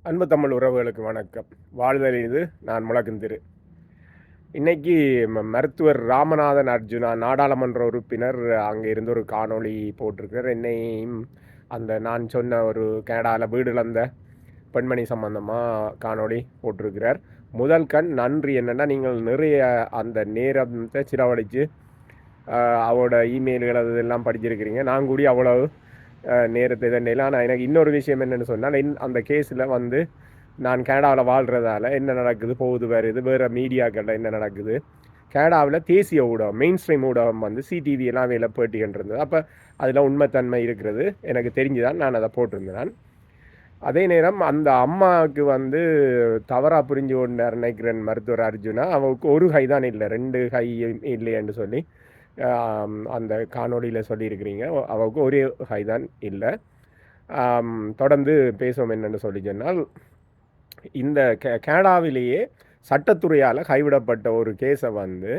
அன்பு தமிழ் உறவுகளுக்கு வணக்கம். வாழ்தல் இது நான் முழக்குந்திரு. இன்னைக்கு மருத்துவர் ராமநாதன் அர்ஜுனா நாடாளுமன்ற உறுப்பினர் அங்கே இருந்து ஒரு காணொளி போட்டிருக்கிறார். என்னையும் அந்த நான் சொன்ன ஒரு கனடாவில் வீடு இழந்த பெண்மணி சம்பந்தமாக காணொளி போட்டிருக்கிறார். முதல் கண் நன்றி. என்னென்னா, நீங்கள் நிறைய அந்த நேரத்தை சிரவழித்து அவரோட இமெயில்கள் அது எல்லாம் படிச்சிருக்கிறீங்க. நான் கூடி அவ்வளவு நேரத்தை தண்டையில். ஆனால் எனக்கு இன்னொரு விஷயம் என்னென்னு சொன்னால், அந்த கேஸில் வந்து நான் கனடாவில் வாழ்கிறதால என்ன நடக்குது, போகுது வருது, வேறு மீடியாக்களில் என்ன நடக்குது, கனடாவில் தேசிய ஊடகம் மெயின் ஸ்ட்ரீம் ஊடகம் வந்து சிடிவி எல்லாம் வேலை பேட்டிகின்றது. அப்போ அதில் உண்மைத்தன்மை இருக்கிறது எனக்கு தெரிஞ்சுதான் நான் அதை போட்டிருந்தேன். அதே நேரம் அந்த அம்மாவுக்கு வந்து தவறாக புரிஞ்சு கொண்டார் நினைக்கிறேன் மருத்துவர் அர்ஜுனா. அவருக்கு ஒரு கை தான் இல்லை, 2 கை இல்லைன்னு சொல்லி அந்த காணொலியில் சொல்லியிருக்கிறீங்க. அவருக்கு ஒரே கை தான் இல்லை. தொடர்ந்து பேசுவோம் என்னென்னு சொல்லி சொன்னால், இந்த கனடாவிலேயே சட்டத்துறையால் கைவிடப்பட்ட ஒரு கேஸை வந்து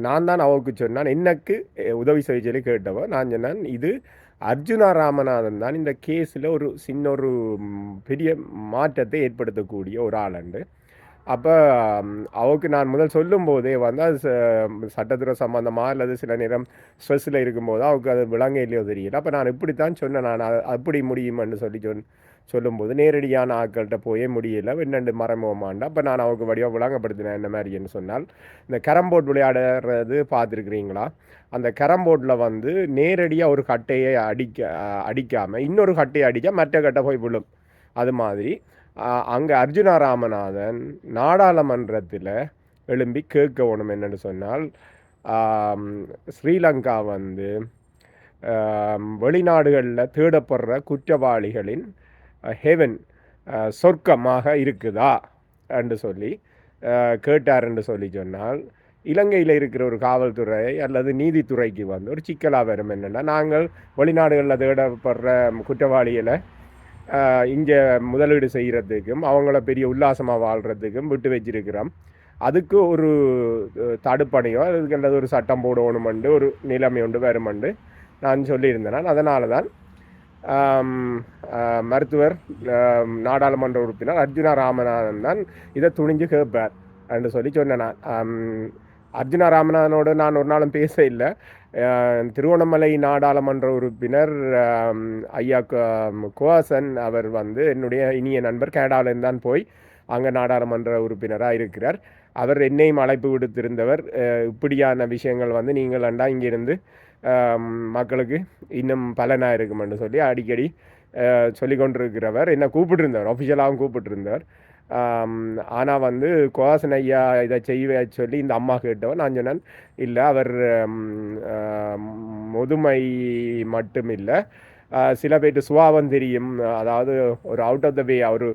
நான் தான் அவருக்கு சொன்னான். எனக்கு உதவி செய்ய சொல்லி கேட்டவோ நான் சொன்னேன், இது அர்ஜுனா ராமநாதன் தான் இந்த கேஸில் ஒரு சின்ன ஒரு பெரிய மாற்றத்தை ஏற்படுத்தக்கூடிய ஒரு ஆளுண்டு. அப்போ அவருக்கு நான் முதல் சொல்லும்போதே வந்து அது சட்டத்துறை சம்மந்தமாக அல்லது சில நேரம் ஸ்ட்ரெஸ்ஸில் இருக்கும்போது அவருக்கு அது விளங்க இல்லையோ தெரியல. அப்போ நான் இப்படித்தான் சொன்னேன், நான் அப்படி முடியுமென்னு சொல்லி சொல்லும்போது நேரடியான ஆட்கள்கிட்ட போயே முடியலை, என்னென்று மறைமுகமாண்டா. அப்போ நான் அவருக்கு வடிவாக விளங்கப்படுத்தினேன் என்ன மாதிரின்னு சொன்னால், இந்த கேரம் போர்டு விளையாடுறது பார்த்துருக்குறீங்களா? அந்த கேரம் போர்டில் வந்து நேரடியாக ஒரு கட்டையை அடிக்காமல் இன்னொரு கட்டையை அடித்தா மற்ற கட்டை போய் விழும். அது மாதிரி அங்கே அர்ஜுனா ராமநாதன் நாடாளுமன்றத்தில் எழும்பி கேட்கணும் என்னென்னு சொன்னால், ஸ்ரீலங்கா வந்து வெளிநாடுகளில் தேடப்படுற குற்றவாளிகளின் ஹெவன் சொர்க்கமாக இருக்குதா என்று சொல்லி கேட்டார் என்று சொல்லி சொன்னால், இலங்கையில் இருக்கிற ஒரு காவல்துறை அல்லது நீதித்துறைக்கு வந்து ஒரு சிக்கலாக வரும். என்னென்னா, நாங்கள் வெளிநாடுகளில் தேடப்படுற குற்றவாளிகளை இங்கே முதலீடு செய்கிறதுக்கும் அவங்கள பெரிய உல்லாசமாக வாழ்கிறதுக்கும் விட்டு வச்சிருக்கிறோம். அதுக்கு ஒரு தடுப்பணையோ அதுக்கு அல்லது ஒரு சட்டம் போடணுமெண்டு ஒரு நிலைமை ஒன்று வருமெண்டு நான் சொல்லியிருந்தேன். அதனால தான் மருத்துவர் நாடாளுமன்ற உறுப்பினர் அர்ஜுனா ராமநாதன் தான் இதை துணிஞ்சு கேட்பார் என்று சொல்லி சொன்னேன். அர்ஜுனா ராமநாதனோடு நான் ஒரு நாளும் பேச இல்லை. திருவண்ணாமலை நாடாளுமன்ற உறுப்பினர் ஐயா குவாசன் அவர் வந்து என்னுடைய இனிய நண்பர். கனடாவிலேருந்து தான் போய் அங்கே நாடாளுமன்ற உறுப்பினராக இருக்கிறார். அவர் என்னையும் அழைப்பு விடுத்திருந்தவர். இப்படியான விஷயங்கள் வந்து நீங்கள் அண்டா இங்கிருந்து மக்களுக்கு இன்னும் பலனாக இருக்குமென்று சொல்லி அடிக்கடி சொல்லி கொண்டிருக்கிறவர். என்னை கூப்பிட்டுருந்தவர், ஆஃபிஷியலாகவும் கூப்பிட்டுருந்தவர். ஆனால் வந்து குவாசன் ஐயா இதை செய்ய சொல்லி இந்த அம்மா கேட்டவர். நான் சொன்னேன், இல்லை, அவர் முதுமை மட்டும் இல்லை, சில பேர்ட்டு சுபாவம் தெரியும், அதாவது ஒரு அவுட் ஆஃப் த வே அவர்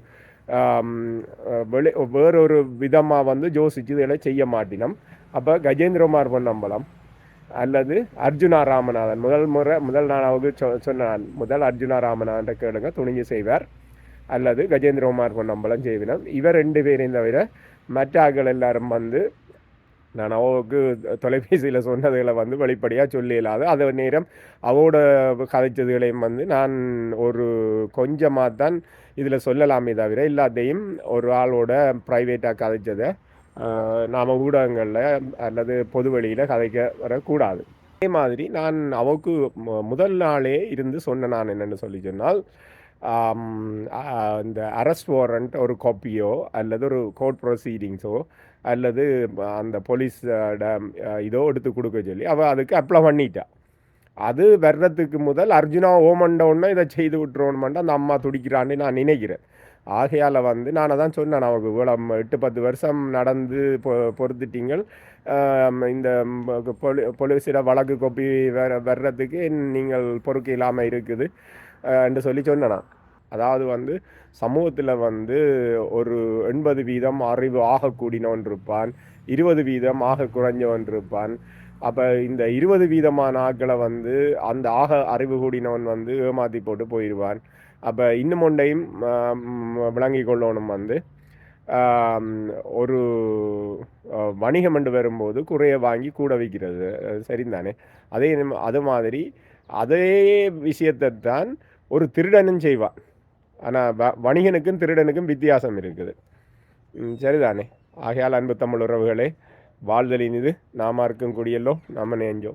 வேறொரு விதமாக வந்து யோசிச்சு இதெல்லாம் செய்ய மாட்டினோம். அப்போ கஜேந்திரகுமார் பொன்னம்பலம் அல்லது அர்ஜுனா ராமநாதன் முதல் நாளாவது சொன்னான், முதல் அர்ஜுனா ராமநாதன் கேளுங்க, துணிஞ்சு செய்வார், அல்லது கஜேந்திரகுமார் பொன்னம்பலம் செய்வினம். இவர் 2 பேரையும் தவிர மற்ற ஆட்கள் எல்லாரும் வந்து நான் அவருக்கு தொலைபேசியில் சொன்னதுகளை வந்து வெளிப்படையாக சொல்லி இல்லாது, அதே நேரம் அவோட கதைச்சதுகளையும் வந்து நான் ஒரு கொஞ்சமாக தான் இதில் சொல்லலாமே தவிர எல்லாத்தையும் ஒரு ஆளோட ப்ரைவேட்டாக கதைச்சதை நாம் ஊடகங்களில் அல்லது பொது வெளியில் கதைக்க வரக்கூடாது. அதே மாதிரி நான் அவருக்கு முதல் நாளே இருந்து சொன்ன நான் என்னென்னு சொல்லி சொன்னால், இந்த அரெஸ்ட் வாரண்ட் ஒரு காப்பியோ அல்லது ஒரு கோர்ட் ப்ரொசீடிங்ஸோ அல்லது அந்த போலீஸ் இதோ எடுத்து கொடுக்க சொல்லி அவள் அதுக்கு அப்ளை பண்ணிட்டா. அது வர்றதுக்கு முதல் அர்ஜுனா ஓமண்டோன்னா இதை செய்து விட்டுருவோன்மெண்டு அந்த அம்மா துடிக்கிறான்னு நான் நினைக்கிறேன். ஆகையால் வந்து நான் தான் சொன்னேன், நமக்கு இவ்வளோ 8-10 வருஷம் நடந்து பொறுத்துட்டீங்கள், இந்த போலீஸில் வழக்கு கொப்பி வர்றதுக்கு நீங்கள் பொறுக்க இல்லாமல் இருக்குது என்று சொல்லி சொன்னேன். அதாவது வந்து சமூகத்தில் வந்து ஒரு 80% அறிவு ஆகக்கூடியவன் இருப்பான், 20% ஆக குறைஞ்சவன் இருப்பான். அப்போ இந்த 20% ஆட்களை வந்து அந்த அறிவு கூடினவன் வந்து ஏமாற்றி போட்டு போயிடுவான். அப்போ இன்னும் ஒன்றையும் விளங்கி கொள்ளணும், வந்து ஒரு வணிகம் என்று வரும்போது குறைய வாங்கி கூட விற்கிறது சரிந்தானே. அது மாதிரி அதே விஷயத்தை தான் ஒரு திருடனும் செய்வான். ஆனால் வணிகனுக்கும் திருடனுக்கும் வித்தியாசம் இருக்குது. சரிதானே? ஆகையால் அன்பு தமிழ் உறவுகளே, வாழ்தலின் இது நாம இருக்கும் குடியெல்லோ நம்ம நேஞ்சோம்.